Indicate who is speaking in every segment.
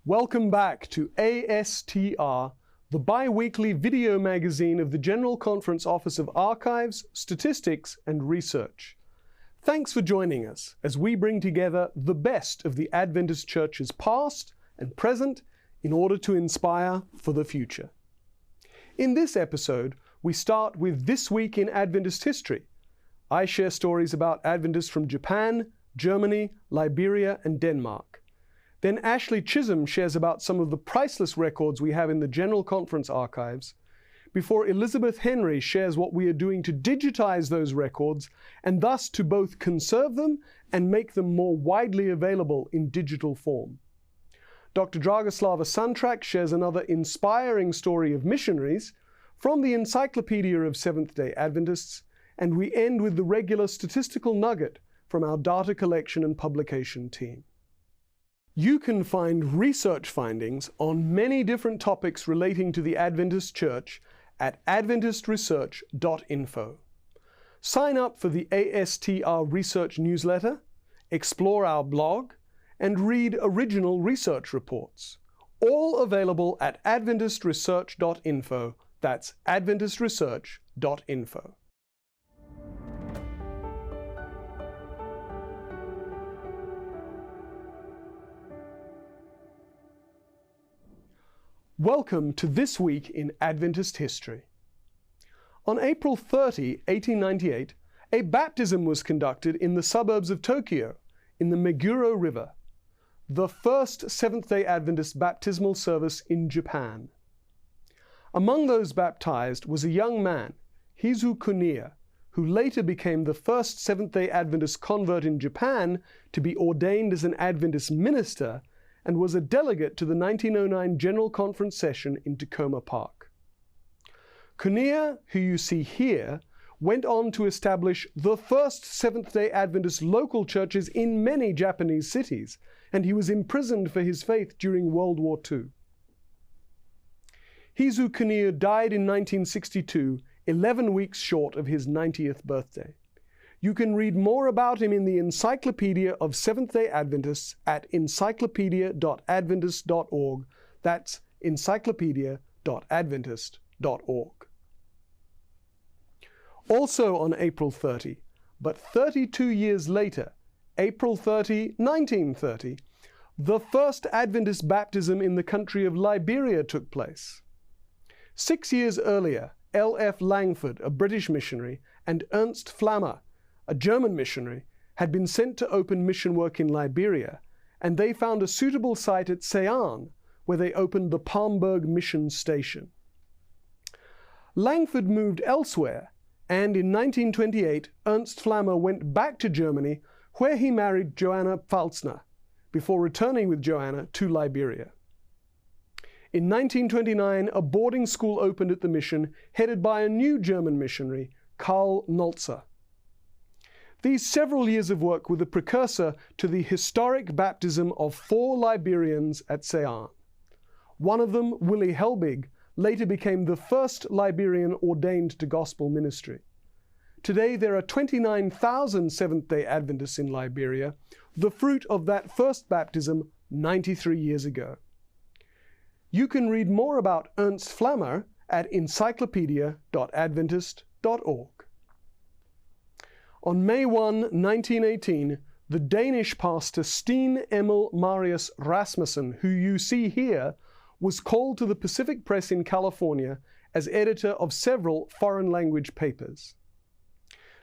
Speaker 1: Welcome back to ASTR, the bi-weekly video magazine of the General Conference Office of Archives, Statistics and Research. Thanks for joining us as we bring together the best of the Adventist Church's past and present in order to inspire for the future. In this episode, we start with This Week in Adventist History. I share stories about Adventists from Japan, Germany, Liberia, and Denmark. Then Ashley Chisholm shares about some of the priceless records we have in the General Conference archives, before Elizabeth Henry shares what we are doing to digitize those records and thus to both conserve them and make them more widely available in digital form. Dr. Dragoslava Santrak shares another inspiring story of missionaries from the Encyclopedia of Seventh-day Adventists, and we end with the regular statistical nugget from our data collection and publication team. You can find research findings on many different topics relating to the Adventist Church at adventistresearch.info. Sign up for the ASTR Research newsletter, explore our blog, and read original research reports. All available at adventistresearch.info. That's adventistresearch.info. Welcome to This Week in Adventist History. On April 30, 1898, a baptism was conducted in the suburbs of Tokyo in the Meguro River, the first Seventh-day Adventist baptismal service in Japan. Among those baptized was a young man, Hizu Kuniya, who later became the first Seventh-day Adventist convert in Japan to be ordained as an Adventist minister and was a delegate to the 1909 General Conference session in Tacoma Park. Kuniya, who you see here, went on to establish the first Seventh-day Adventist local churches in many Japanese cities, and he was imprisoned for his faith during World War II. Hizu Kuniya died in 1962, 11 weeks short of his 90th birthday. You can read more about him in the Encyclopedia of Seventh-day Adventists at encyclopedia.adventist.org. That's encyclopedia.adventist.org. Also on April 30, but 32 years later, April 30, 1930, the first Adventist baptism in the country of Liberia took place. 6 years earlier, L.F. Langford, a British missionary, and Ernst Flammer, a German missionary, had been sent to open mission work in Liberia, and they found a suitable site at Seyan, where they opened the Palmberg Mission Station. Langford moved elsewhere, and in 1928, Ernst Flammer went back to Germany, where he married Joanna Pfalzner, before returning with Joanna to Liberia. In 1929, a boarding school opened at the mission, headed by a new German missionary, Karl Nolzer. These several years of work were the precursor to the historic baptism of 4 Liberians at Seyan. One of them, Willie Helbig, later became the first Liberian ordained to gospel ministry. Today there are 29,000 Seventh-day Adventists in Liberia, the fruit of that first baptism 93 years ago. You can read more about Ernst Flammer at encyclopedia.adventist.org. On May 1, 1918, the Danish pastor Steen Emil Marius Rasmussen, who you see here, was called to the Pacific Press in California as editor of several foreign language papers.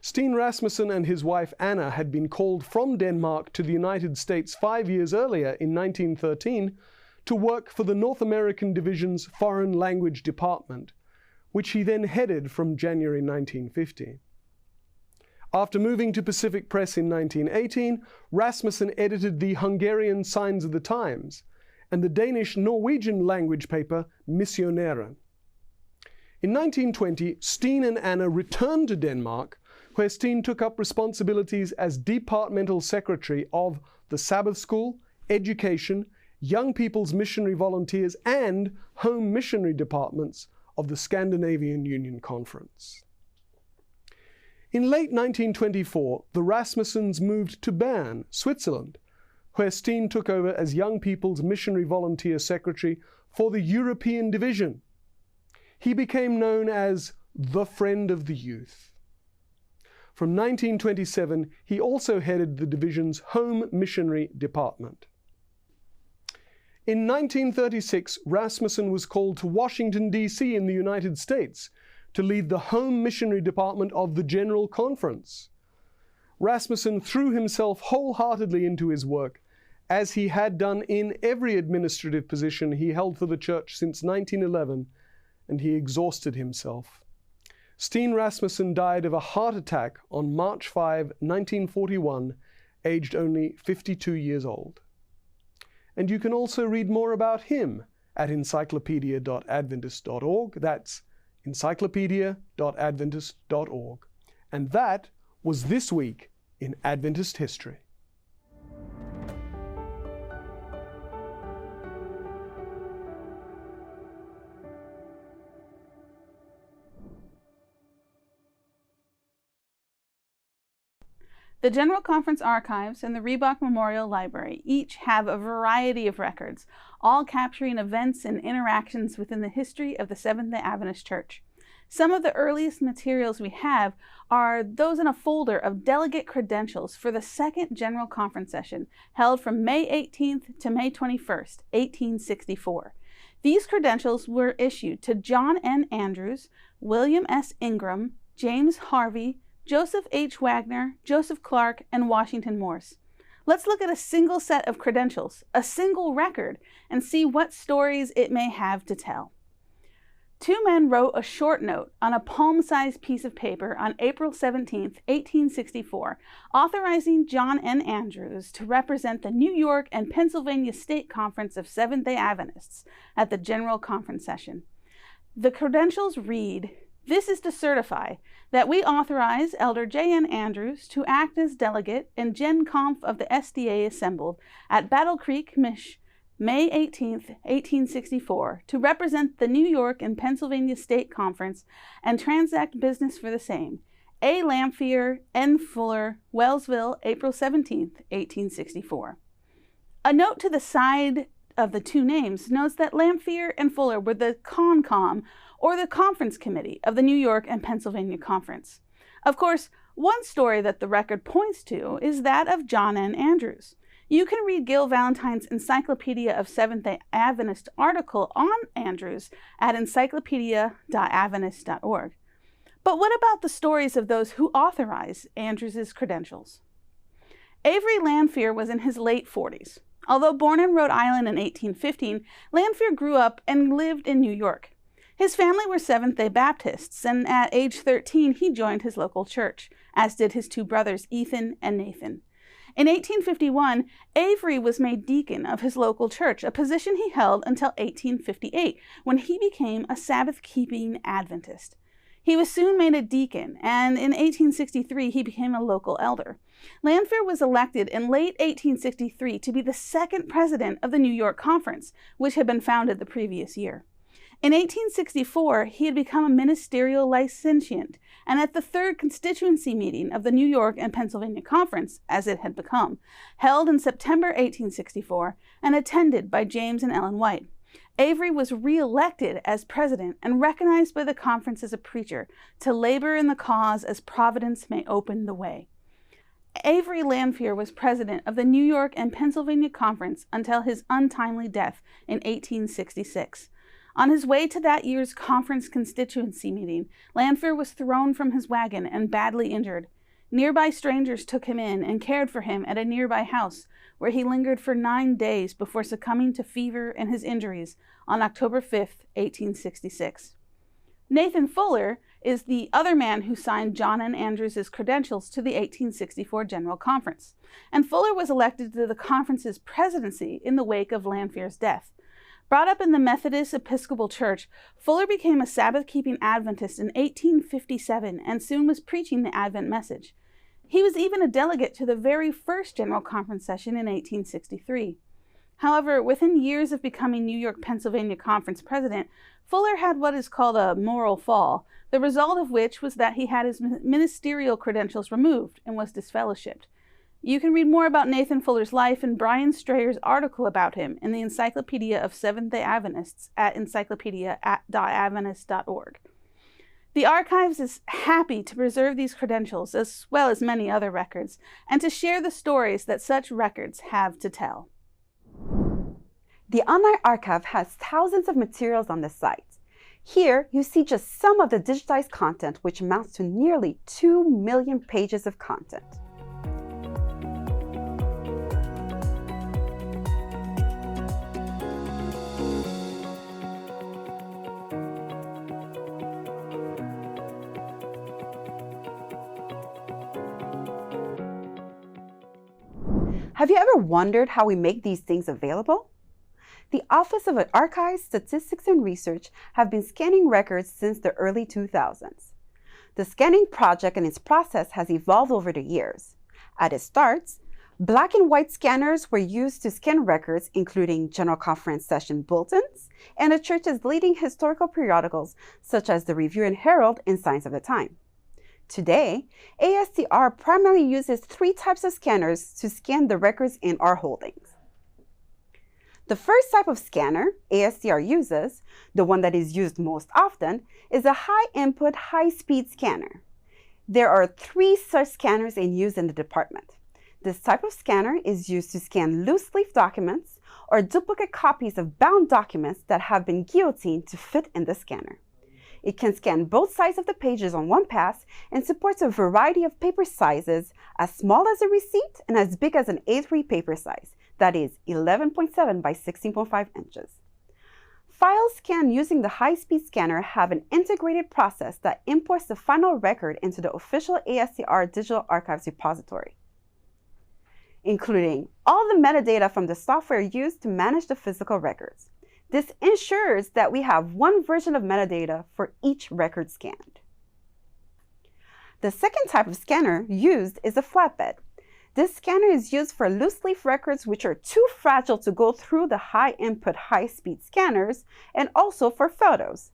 Speaker 1: Steen Rasmussen and his wife Anna had been called from Denmark to the United States 5 years earlier in 1913 to work for the North American Division's Foreign Language Department, which he then headed from January 1915. After moving to Pacific Press in 1918, Rasmussen edited the Hungarian Signs of the Times and the Danish-Norwegian language paper Missionæren. In 1920, Steen and Anna returned to Denmark, where Steen took up responsibilities as departmental secretary of the Sabbath School, Education, Young People's Missionary Volunteers, and Home Missionary Departments of the Scandinavian Union Conference. In late 1924, the Rasmussens moved to Bern, Switzerland, where Steen took over as Young People's Missionary Volunteer Secretary for the European Division. He became known as the Friend of the Youth. From 1927, he also headed the division's Home Missionary Department. In 1936, Rasmussen was called to Washington, D.C. in the United States to lead the Home Missionary Department of the General Conference. Rasmussen threw himself wholeheartedly into his work, as he had done in every administrative position he held for the church since 1911, and he exhausted himself. Steen Rasmussen died of a heart attack on March 5, 1941, aged only 52 years old. And you can also read more about him at encyclopedia.adventist.org. That's encyclopedia.adventist.org. And that was This Week in Adventist History.
Speaker 2: The General Conference Archives and the Reebok Memorial Library each have a variety of records, all capturing events and interactions within the history of the Seventh-day Adventist Church. Some of the earliest materials we have are those in a folder of delegate credentials for the Second General Conference session held from May 18th to May 21st, 1864. These credentials were issued to John N. Andrews, William S. Ingram, James Harvey, Joseph H. Wagner, Joseph Clark, and Washington Morse. Let's look at a single set of credentials, a single record, and see what stories it may have to tell. Two men wrote a short note on a palm-sized piece of paper on April 17, 1864, authorizing John N. Andrews to represent the New York and Pennsylvania State Conference of Seventh-day Adventists at the General Conference session. The credentials read, "This is to certify that we authorize Elder J. N. Andrews to act as delegate and Gen Conf of the SDA assembled at Battle Creek, Mich., May 18, 1864, to represent the New York and Pennsylvania State Conference and transact business for the same. A. Lamphere, N. Fuller, Wellsville, April 17, 1864. A note to the side of the two names notes that Lamphere and Fuller were the CONCOM, or the Conference Committee of the New York and Pennsylvania Conference. Of course, one story that the record points to is that of John N. Andrews. You can read Gil Valentine's Encyclopedia of Seventh-day Adventist article on Andrews at encyclopedia.adventist.org. But what about the stories of those who authorize Andrews's credentials? Avery Lamphere was in his late 40s. Although born in Rhode Island in 1815, Lamphere grew up and lived in New York. His family were Seventh-day Baptists, and at age 13 he joined his local church, as did his two brothers Ethan and Nathan. In 1851, Avery was made deacon of his local church, a position he held until 1858, when he became a Sabbath-keeping Adventist. He was soon made a deacon, and in 1863 he became a local elder. Lamphere was elected in late 1863 to be the second president of the New York Conference, which had been founded the previous year. In 1864, he had become a ministerial licentiate, and at the third constituency meeting of the New York and Pennsylvania Conference, as it had become, held in September 1864 and attended by James and Ellen White, Avery was re-elected as president and recognized by the conference as a preacher to labor in the cause as Providence may open the way. Avery Lamphere was president of the New York and Pennsylvania Conference until his untimely death in 1866. On his way to that year's conference constituency meeting, Lamphere was thrown from his wagon and badly injured. Nearby strangers took him in and cared for him at a nearby house, where he lingered for 9 days before succumbing to fever and his injuries on October 5, 1866. Nathan Fuller is the other man who signed John N. Andrews' credentials to the 1864 General Conference, and Fuller was elected to the conference's presidency in the wake of Lamphere's death. Brought up in the Methodist Episcopal Church, Fuller became a Sabbath-keeping Adventist in 1857 and soon was preaching the Advent message. He was even a delegate to the very first General Conference session in 1863. However, within years of becoming New York, Pennsylvania Conference president, Fuller had what is called a moral fall, the result of which was that he had his ministerial credentials removed and was disfellowshipped. You can read more about Nathan Fuller's life and Brian Strayer's article about him in the Encyclopedia of Seventh-day Adventists at encyclopedia.adventist.org. The Archives is happy to preserve these credentials as well as many other records, and to share the stories that such records have to tell.
Speaker 3: The online archive has thousands of materials on the site. Here, you see just some of the digitized content, which amounts to nearly 2 million pages of content. Have you ever wondered how we make these things available? The Office of Archives, Statistics, and Research have been scanning records since the early 2000s. The scanning project and its process has evolved over the years. At its starts, black and white scanners were used to scan records, including General Conference session bulletins and the church's leading historical periodicals, such as the Review and Herald and Signs of the Time. Today, ASTR primarily uses 3 types of scanners to scan the records in our holdings. The first type of scanner ASTR uses, the one that is used most often, is a high-input, high-speed scanner. There are 3 such scanners in use in the department. This type of scanner is used to scan loose-leaf documents or duplicate copies of bound documents that have been guillotined to fit in the scanner. It can scan both sides of the pages on one pass and supports a variety of paper sizes, as small as a receipt and as big as an A3 paper size, that is 11.7 by 16.5 inches. Files scanned using the high-speed scanner have an integrated process that imports the final record into the official ASTR Digital Archives repository, including all the metadata from the software used to manage the physical records. This ensures that we have one version of metadata for each record scanned. The second type of scanner used is a flatbed. This scanner is used for loose-leaf records which are too fragile to go through the high-input, high-speed scanners, and also for photos.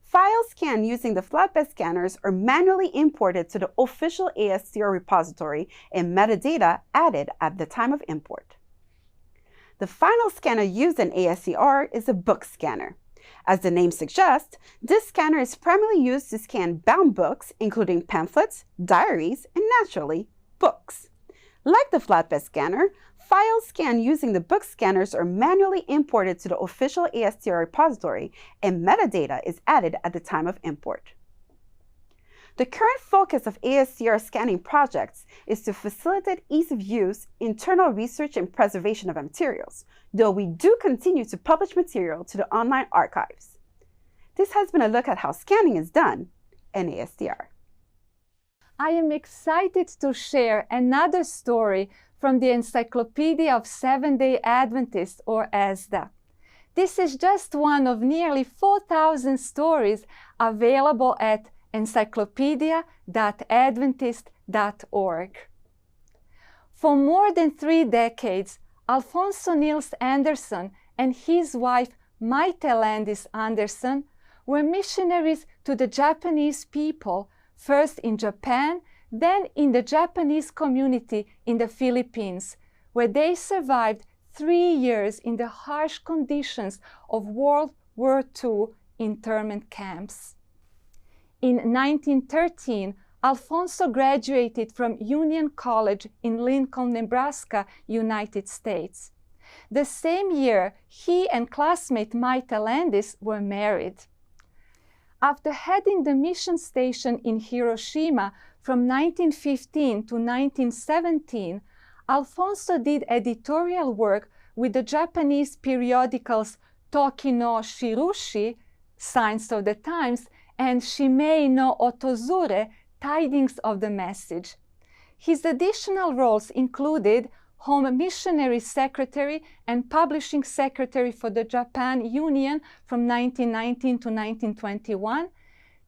Speaker 3: Files scanned using the flatbed scanners are manually imported to the official ASTR repository and metadata added at the time of import. The final scanner used in ASTR is a book scanner. As the name suggests, this scanner is primarily used to scan bound books, including pamphlets, diaries, and naturally, books. Like the flatbed scanner, files scanned using the book scanners are manually imported to the official ASTR repository, and metadata is added at the time of import. The current focus of ASTR scanning projects is to facilitate ease of use, internal research, and preservation of materials, though we do continue to publish material to the online archives. This has been a look at how scanning is done in ASTR.
Speaker 4: I am excited to share another story from the Encyclopedia of Seventh-day Adventists, or ASDA. This is just one of nearly 4,000 stories available at encyclopedia.adventist.org. For more than 3 decades, Alfonso Nils Anderson and his wife Maite Landis Anderson were missionaries to the Japanese people, first in Japan, then in the Japanese community in the Philippines, where they survived 3 years in the harsh conditions of World War II internment camps. In 1913, Alfonso graduated from Union College in Lincoln, Nebraska, United States. The same year, he and classmate Maite Landis were married. After heading the mission station in Hiroshima from 1915 to 1917, Alfonso did editorial work with the Japanese periodicals Toki no Shirushi, Signs of the Times, and Shimei no Otozure, Tidings of the Message. His additional roles included Home Missionary Secretary and Publishing Secretary for the Japan Union from 1919 to 1921,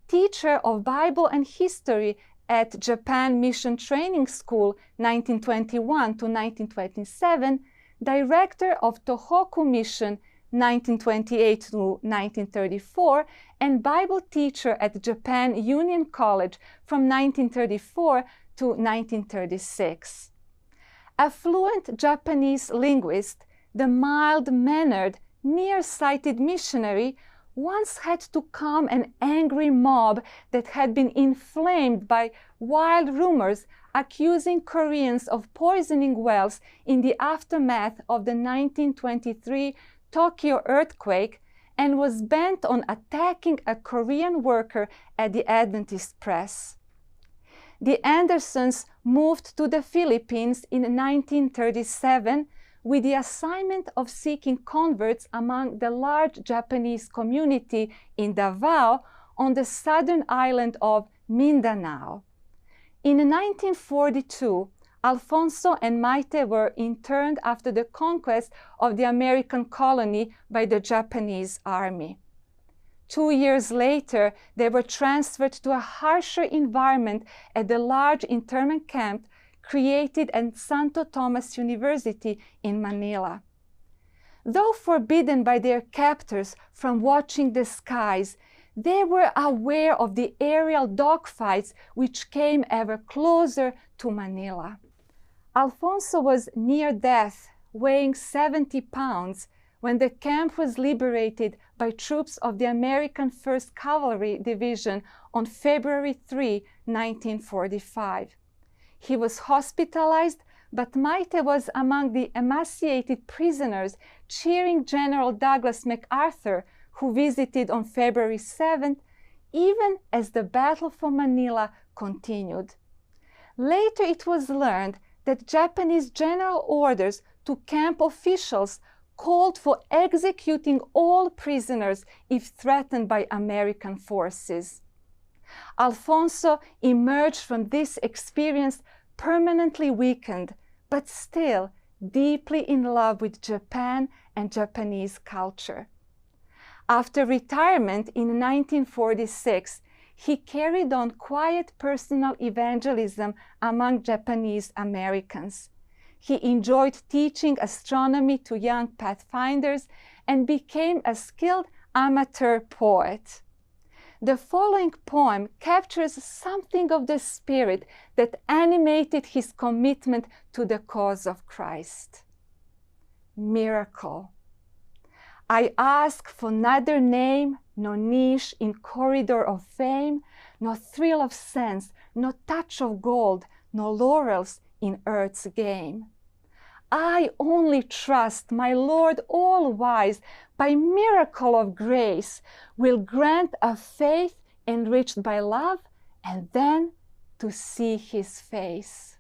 Speaker 4: Teacher of Bible and History at Japan Mission Training School 1921 to 1927, Director of Tohoku Mission 1928 to 1934, and Bible teacher at Japan Union College from 1934 to 1936. a fluent Japanese linguist, the mild-mannered, nearsighted missionary once had to calm an angry mob that had been inflamed by wild rumors accusing Koreans of poisoning wells in the aftermath of the 1923 Tokyo earthquake, and was bent on attacking a Korean worker at the Adventist Press. The Andersons moved to the Philippines in 1937 with the assignment of seeking converts among the large Japanese community in Davao on the southern island of Mindanao. In 1942, Alfonso and Maite were interned after the conquest of the American colony by the Japanese army. 2 years later, they were transferred to a harsher environment at the large internment camp created at Santo Tomas University in Manila. Though forbidden by their captors from watching the skies, they were aware of the aerial dogfights which came ever closer to Manila. Alfonso was near death, weighing 70 pounds, when the camp was liberated by troops of the American 1st Cavalry Division on February 3, 1945. He was hospitalized, but Maite was among the emaciated prisoners cheering General Douglas MacArthur, who visited on February 7th, even as the battle for Manila continued. Later it was learned that Japanese general orders to camp officials called for executing all prisoners if threatened by American forces. Alfonso emerged from this experience permanently weakened, but still deeply in love with Japan and Japanese culture. After retirement in 1946, he carried on quiet personal evangelism among Japanese Americans. He enjoyed teaching astronomy to young pathfinders and became a skilled amateur poet. The following poem captures something of the spirit that animated his commitment to the cause of Christ. Miracle. I ask for neither name, nor niche in corridor of fame, nor thrill of sense, nor touch of gold, nor laurels in earth's game. I only trust my Lord all-wise, by miracle of grace, will grant a faith enriched by love, and then to see his face.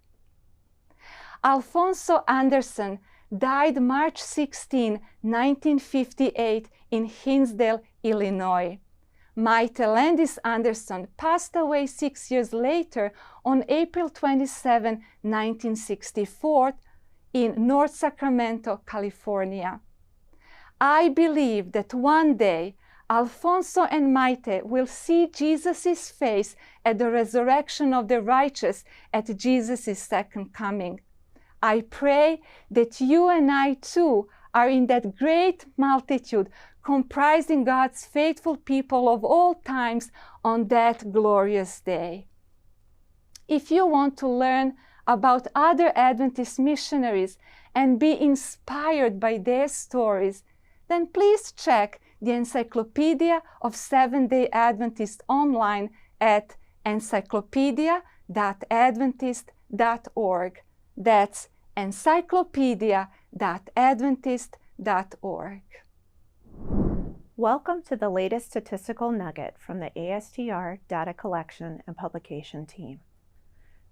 Speaker 4: Alfonso Anderson died March 16, 1958 in Hinsdale, Illinois. Maite Landis Anderson passed away 6 years later on April 27, 1964 in North Sacramento, California. I believe that one day Alfonso and Maite will see Jesus' face at the resurrection of the righteous at Jesus' second coming. I pray that you and I too are in that great multitude comprising God's faithful people of all times on that glorious day. If you want to learn about other Adventist missionaries and be inspired by their stories, then please check the Encyclopedia of Seventh-day Adventists online at encyclopedia.adventist.org. That's encyclopedia.adventist.org.
Speaker 5: Welcome to the latest statistical nugget from the ASTR Data Collection and Publication team.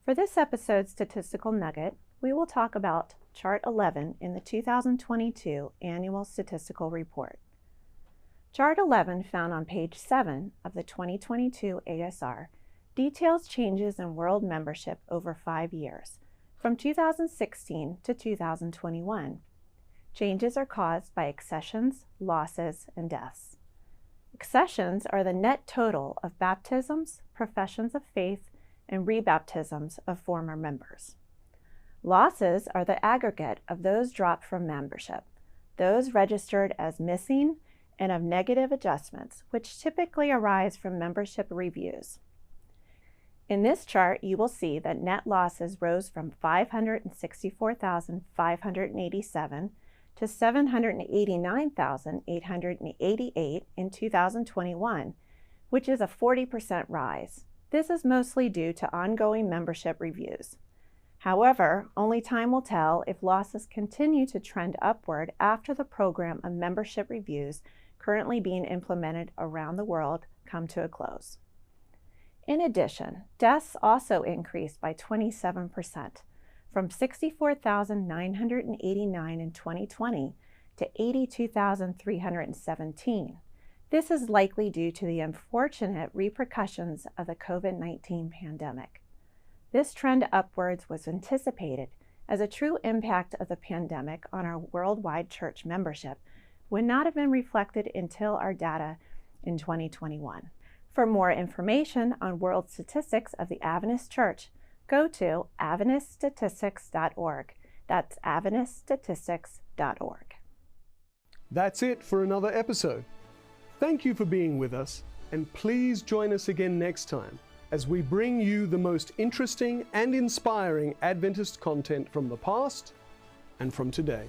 Speaker 5: For this episode's statistical nugget, we will talk about Chart 11 in the 2022 Annual Statistical Report. Chart 11, found on page 7 of the 2022 ASR, details changes in world membership over 5 years, from 2016 to 2021. Changes are caused by accessions, losses, and deaths. Accessions are the net total of baptisms, professions of faith, and rebaptisms of former members. Losses are the aggregate of those dropped from membership, those registered as missing, and of negative adjustments, which typically arise from membership reviews. In this chart, you will see that net losses rose from 564,587 to 789,888 in 2021, which is a 40% rise. This is mostly due to ongoing membership reviews. However, only time will tell if losses continue to trend upward after the program of membership reviews currently being implemented around the world come to a close. In addition, deaths also increased by 27%, from 64,989 in 2020 to 82,317. This is likely due to the unfortunate repercussions of the COVID-19 pandemic. This trend upwards was anticipated, as a true impact of the pandemic on our worldwide church membership would not have been reflected until our data in 2021. For more information on world statistics of the Adventist Church, go to AdventistStatistics.org. That's AdventistStatistics.org.
Speaker 1: That's it for another episode. Thank you for being with us, and please join us again next time as we bring you the most interesting and inspiring Adventist content from the past and from today.